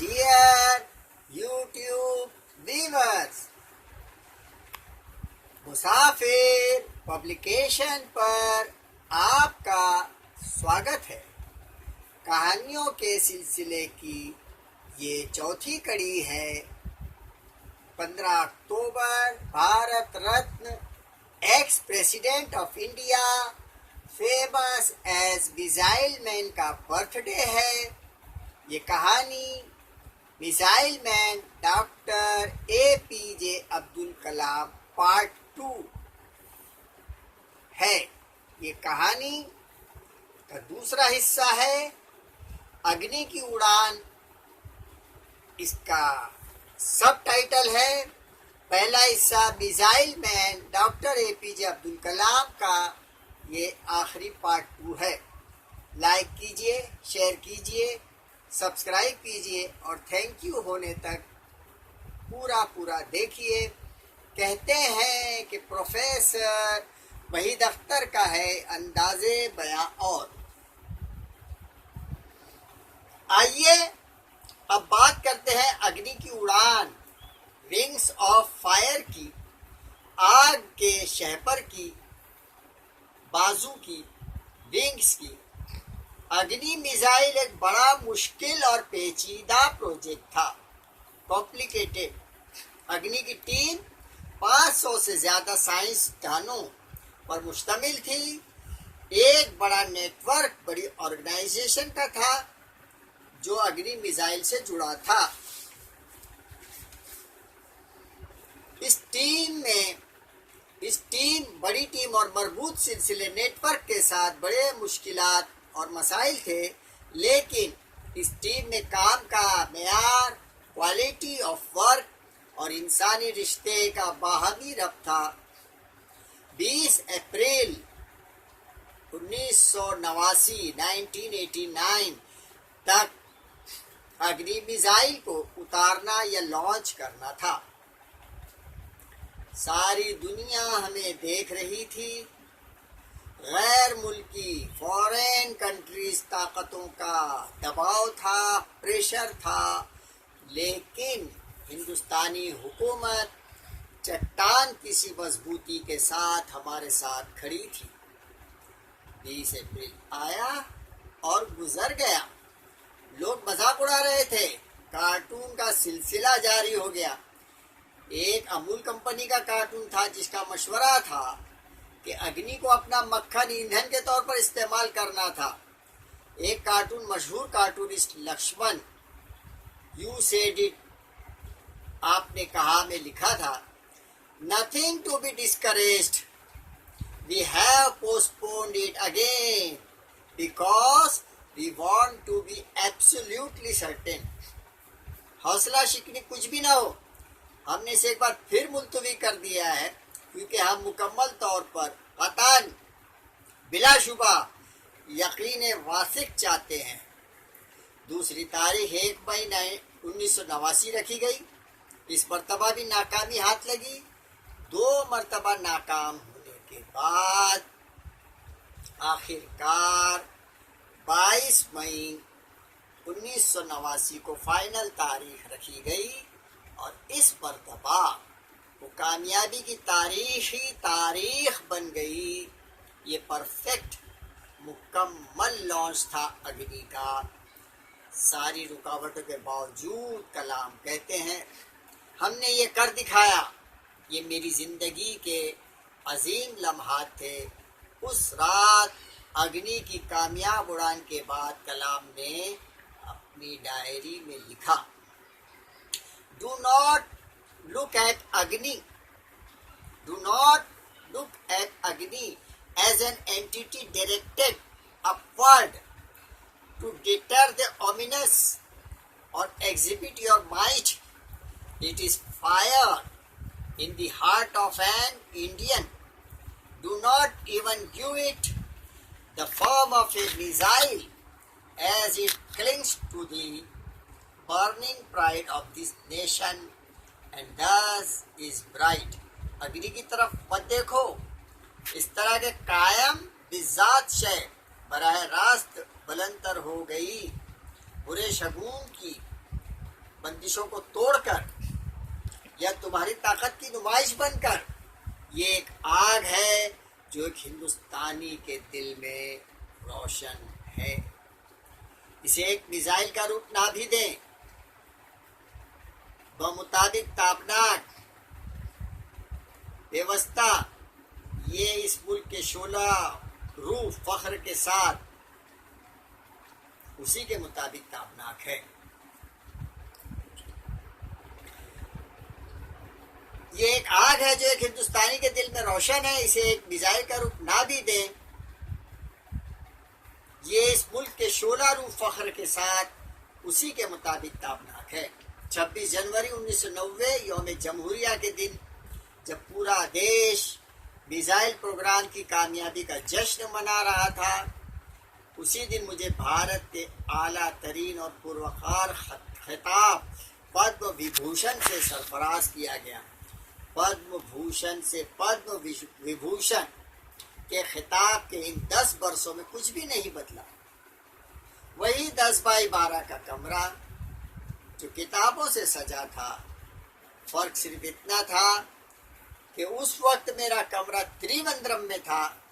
Dear YouTube viewers, मुसाफिर publication पर आपका स्वागत है। कहानियों के सिलसिले की ये चौथी कड़ी है। 15 October Bharat Ratna ex president of India famous as missile man का बर्थडे है। ये कहानी missile man doctor APJ Abdul Kalam part 2 है। ये कहानी का दूसरा हिस्सा है अग्नि की उड़ान। इसका सब टाइटल है। पहला हिस्सा missile man doctor APJ Abdul Kalam का ये आखिरी पार्ट 2 है। लाइक कीजिए, शेयर कीजिए, सब्सक्राइब कीजिए और थैंक यू होने तक पूरा देखिए। कहते हैं कि प्रोफेसर वहीद अख्तर का है अंदाज़े बयां। और आइए अब बात करते हैं अग्नि की उड़ान, विंग्स ऑफ फायर की, आग के शहपर की, बाजू की, विंग्स की। अग्नि मिसाइल एक बड़ा मुश्किल और पेचीदा प्रोजेक्ट था, कॉम्प्लिकेटेड। अग्नि की टीम 500 से ज़्यादा साइंसदानों पर मुश्तमिल थी। एक बड़ा नेटवर्क, बड़ी ऑर्गेनाइजेशन का था जो अग्नि मिसाइल से जुड़ा था। इस टीम बड़ी टीम और मजबूत सिलसिले नेटवर्क के साथ बड़े मुश्किलात और मसाइल थे, लेकिन इस टीम में काम का मेयार, क्वालिटी ऑफ वर्क और इंसानी रिश्ते का बाहमी रब्त था। 20 अप्रैल 1989 तक अग्नि मिसाइल को उतारना या लॉन्च करना था। सारी दुनिया हमें देख रही थी। गैर मुल्की फॉरेन कंट्रीज ताकतों का दबाव था, प्रेशर था, लेकिन हिंदुस्तानी हुकूमत चट्टान की सी मजबूती के साथ हमारे साथ खड़ी थी। 20 अप्रैल आया और गुजर गया। लोग मजाक उड़ा रहे थे। कार्टून का सिलसिला जारी हो गया। एक अमूल कंपनी का कार्टून था जिसका मशवरा था कि अग्नि को अपना मक्खन ईंधन के तौर पर इस्तेमाल करना था। एक कार्टून मशहूर cartoonist Laxman, you said it, आपने कहा में लिखा था, nothing to be discouraged, we have postponed it again because we want to be absolutely certain. हौसला शिकनी कुछ भी ना हो, हमने इसे एक बार फिर मुलतवी कर दिया है क्योंकि हम मुकम्मल तौर पर कतन बिलाशुबा यकीन वासिक चाहते हैं। दूसरी तारीख 1 मई 1989 रखी गई। इस मरतबा भी नाकामी हाथ लगी। 2 मरतबा नाकाम होने के बाद आखिरकार 22 मई 1989 को फाइनल तारीख रखी गई और इस मरतबा वो कामयाबी की तारीख बन गई। ये परफेक्ट मुकम्मल लॉन्च था अग्नि का। सारी रुकावटों के बावजूद कलाम कहते हैं, हमने ये कर दिखाया। ये मेरी ज़िंदगी के अजीम लम्हात थे। उस रात अग्नि की कामयाब उड़ान के बाद कलाम ने अपनी डायरी में लिखा, do not look at Agni. Do not look at Agni as an entity directed upward to deter the ominous or exhibit your might. It is fire in the heart of an Indian. Do not even give it the form of a missile as it clings to the burning pride of this nation and thus is bright. अग्नि की तरफ मत देखो। इस तरह के कायम बिजात शय बराह रास्त बुलंदतर हो गई। बुरे शगुन की बंदिशों को तोड़कर या तुम्हारी ताकत की नुमाइश बनकर, ये एक आग है जो एक हिंदुस्तानी के दिल में रोशन है। इसे एक मिसाइल का रूप ना भी दें, बमुताबिक तापनाक व्यवस्था ये इस मुल्क के 16 रूह फख्र के साथ उसी के मुताबिक तापनाक है। ये एक आग है जो एक हिंदुस्तानी के दिल में रोशन है। इसे एक मिसाइल का रूप ना भी दें, ये इस मुल्क के 16 रूह फख्र के साथ उसी के मुताबिक तापनाक है। 26 जनवरी 1990 यौम जमहूरिया के दिन जब पूरा देश मिसाइल प्रोग्राम की कामयाबी का जश्न मना रहा था, उसी दिन मुझे भारत के आला तरीन और पुरवकार खिताब पद्म विभूषण से सरफराज किया गया। पद्म भूषण से पद्म विभूषण के खिताब के इन 10 वर्षों में कुछ भी नहीं बदला। वही 10 बाई 12 का कमरा जो किताबों से सजा था। फर्क सिर्फ इतना था कि उस वक्त मेरा कमरा त्रिवेंद्रम में था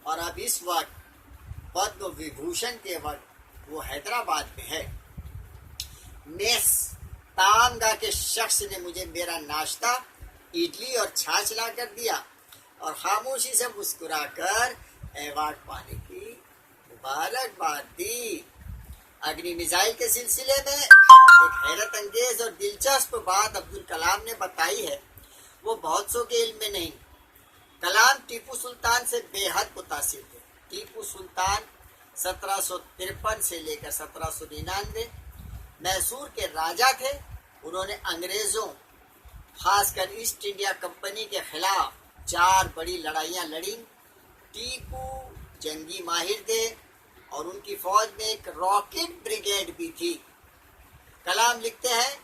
और अब इस वक्त पद्म विभूषण के वक्त वो हैदराबाद में है। मेस तामगा के शख्स ने मुझे मेरा नाश्ता इडली और छाछ ला कर दिया और खामोशी से मुस्कुराकर अवार्ड पाने की मुबारकबाद दी। अग्नि मिसाइल के सिलसिले में एक हैरत अंगेज और दिलचस्प बात अब्दुल कलाम ने बताई है, वो बहुत सौ के इल्म में नहीं। कलाम टीपू सुल्तान से बेहद मुतासिर थे। टीपू सुल्तान 1753 से लेकर 1799 मैसूर के राजा थे। उन्होंने अंग्रेजों खासकर ईस्ट इंडिया कंपनी के खिलाफ 4 बड़ी लड़ाइयाँ लड़ी। टीपू जंगी माहिर थे और उनकी फौज में एक रॉकेट ब्रिगेड भी थी। कलाम लिखते हैं,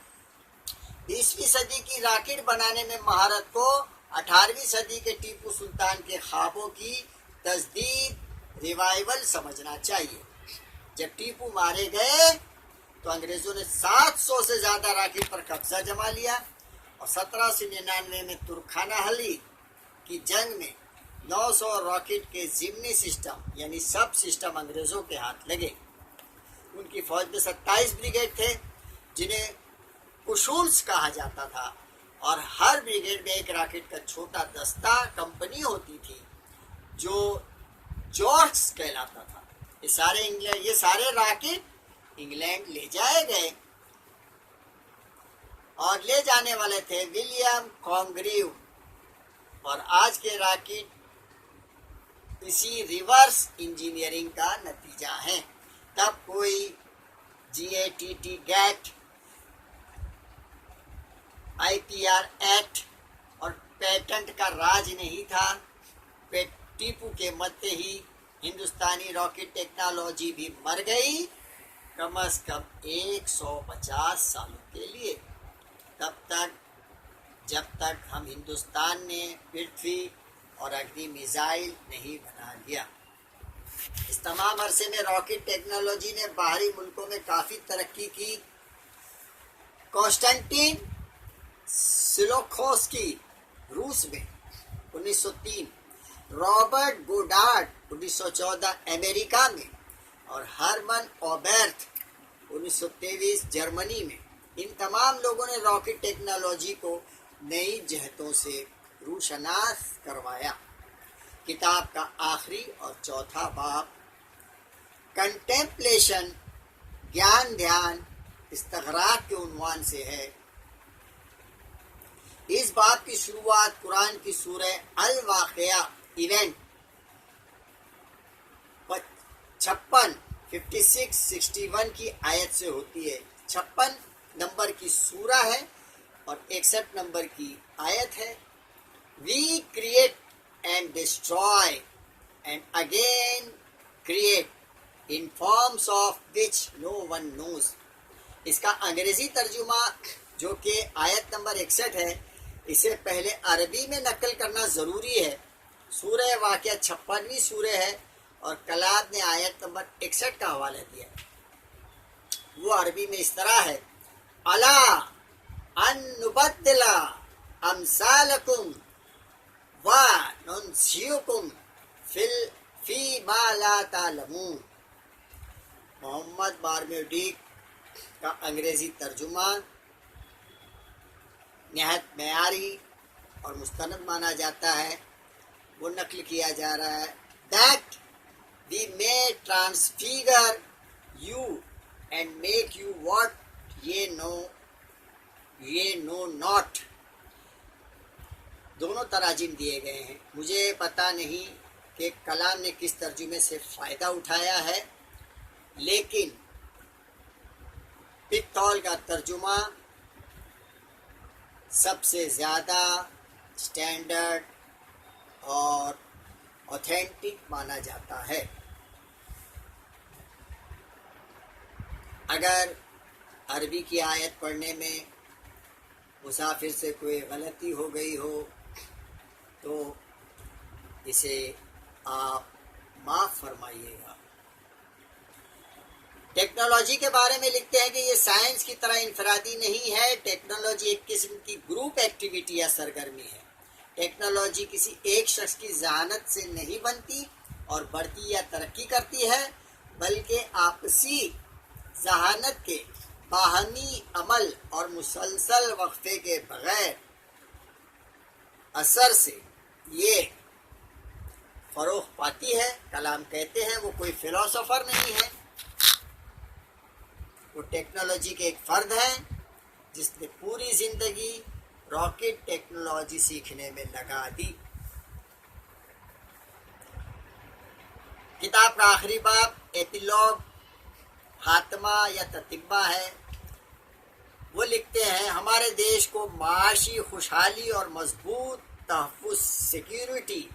20वीं सदी की रॉकेट बनाने में महारत को 18वीं सदी के टीपू सुल्तान के ख्वाबों की तजदीद रिवाइवल समझना चाहिए। जब टीपू मारे गए तो अंग्रेजों ने 700 से ज्यादा रॉकेट पर कब्जा जमा लिया और 1799 में तुर्खाना हली की जंग में 900 रॉकेट के जिम्नी सिस्टम यानी सब सिस्टम अंग्रेजों के हाथ लगे। उनकी फौज में 27 ब्रिगेड थे जिन्हें कुशूल्स कहा जाता था और हर ब्रिगेड में एक रॉकेट का छोटा दस्ता कंपनी होती थी जो जॉर्ज कहलाता था। ये सारे रॉकेट इंग्लैंड ले जाए गए और ले जाने वाले थे विलियम कॉन्ग्रीव। और आज के रॉकेट इसी रिवर्स इंजीनियरिंग का नतीजा है। तब कोई GATT गैट, IPR एक्ट और पेटेंट का राज नहीं था। टीपू के मध्य ही हिंदुस्तानी रॉकेट टेक्नोलॉजी भी मर गई, कम से कम 150 सालों के लिए। तब तक जब तक हम हिंदुस्तान ने पृथ्वी और अग्नि मिसाइल नहीं बना लिया। इस तमाम अरसे में रॉकेट टेक्नोलॉजी ने बाहरी मुल्कों में काफ़ी तरक्की की। कॉन्स्टेंटिन सिलोखोस्की रूस में 1903, रॉबर्ट गोडार्ड 1914 अमेरिका में और हरमन ओबेर्थ 1923 जर्मनी में। इन तमाम लोगों ने रॉकेट टेक्नोलॉजी को नई जहतों से रूशनास करवाया। किताब का आखिरी और चौथा बाब कंटेम्पलेशन ज्ञान ध्यान इस्तगराक के उन्वान से है। इस बाब की शुरुआत कुरान की सूरह अल वाक़िया इवेंट 56-61 की आयत से होती है। 56 नंबर की सूरा है और 61 नंबर की आयत है। We create and destroy and again create in forms of which no one knows. इसका अंग्रेजी तर्जुमा जो कि आयत नंबर 61 है, इसे पहले अरबी में नकल करना ज़रूरी है। सूरह वाक़िया 56वीं सूरह है और कलाम ने आयत नंबर 61 का हवाला दिया। वो अरबी में इस तरह है, अला अन नुबद्दिला अमसालकुम व नुनसियुकुम फी मा ला तालमून। मोहम्मद बारमेडिक का अंग्रेजी तर्जुमा निहायत मेयारी और मुस्तनद माना जाता है। वो नकल किया जा रहा है that we may transfigure you and make you what ye know not. दोनों तराजिम दिए गए हैं। मुझे पता नहीं कि कलाम ने किस तर्जुमे से फ़ायदा उठाया है, लेकिन पिक्तौल का तर्जुमा सबसे ज़्यादा स्टैंडर्ड और ऑथेंटिक माना जाता है। अगर अरबी की आयत पढ़ने में मुसाफिर से कोई गलती हो गई हो तो इसे आप माफ़ फरमाइएगा। टेक्नोलॉजी के बारे में लिखते हैं कि ये साइंस की तरह इनफरादी नहीं है। टेक्नोलॉजी एक किस्म की ग्रुप एक्टिविटी या सरगर्मी है। टेक्नोलॉजी किसी एक शख्स की जहानत से नहीं बनती और बढ़ती या तरक्की करती है, बल्कि आपसी जहानत के बाहमी अमल और मुसलसल वक्फे के बगैर असर से ये फरोख पाती है। कलाम कहते हैं वो कोई फिलोसोफर नहीं है, वो टेक्नोलॉजी के एक फ़र्द हैं जिसने पूरी ज़िंदगी रॉकेट टेक्नोलॉजी सीखने में लगा दी। किताब का आखिरी बाब एपिलॉग खात्मा या ततिब्बा है। वो लिखते हैं हमारे देश को माशी खुशहाली और मजबूत तहफ़्फ़ुज़ सिक्योरिटी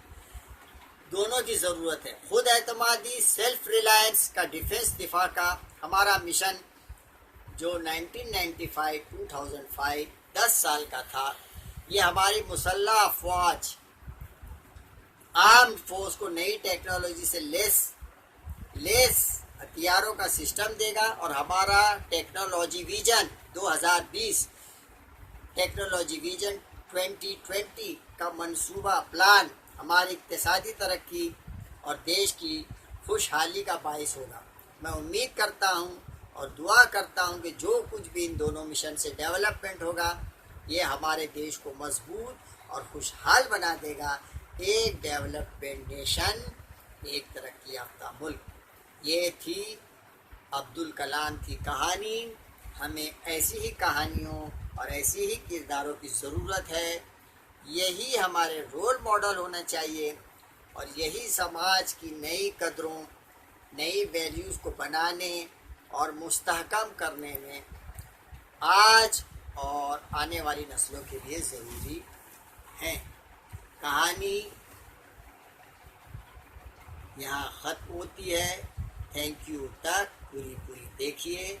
दोनों की ज़रूरत है। खुद एतमादी सेल्फ रिलायंस का डिफेंस दिफा का हमारा मिशन जो 1995-2005 10 साल का था, ये हमारी मुसल्लह अफवाज आर्म्ड फोर्स को नई टेक्नोलॉजी से लेस हथियारों का सिस्टम देगा और हमारा टेक्नोलॉजी विजन 2020 टेक्नोलॉजी विजन 2020 का मंसूबा प्लान हमारी इक्तिसादी तरक्की और देश की खुशहाली का बाइस होगा। मैं उम्मीद करता हूँ और दुआ करता हूँ कि जो कुछ भी इन दोनों मिशन से डेवलपमेंट होगा ये हमारे देश को मजबूत और खुशहाल बना देगा। एक डेवलपमेंट नेशन, एक तरक्की याफ्ता मुल्क। ये थी अब्दुल कलाम की कहानी। हमें ऐसी ही कहानियों और ऐसी ही किरदारों की ज़रूरत है। यही हमारे रोल मॉडल होना चाहिए और यही समाज की नई कदरों, नई वैल्यूज़ को बनाने और मुस्तहकम करने में आज और आने वाली नस्लों के लिए ज़रूरी है। कहानी यहाँ ख़त्म होती है। थैंक यू तक पूरी देखिए,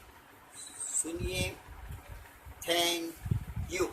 सुनिए। Thank you.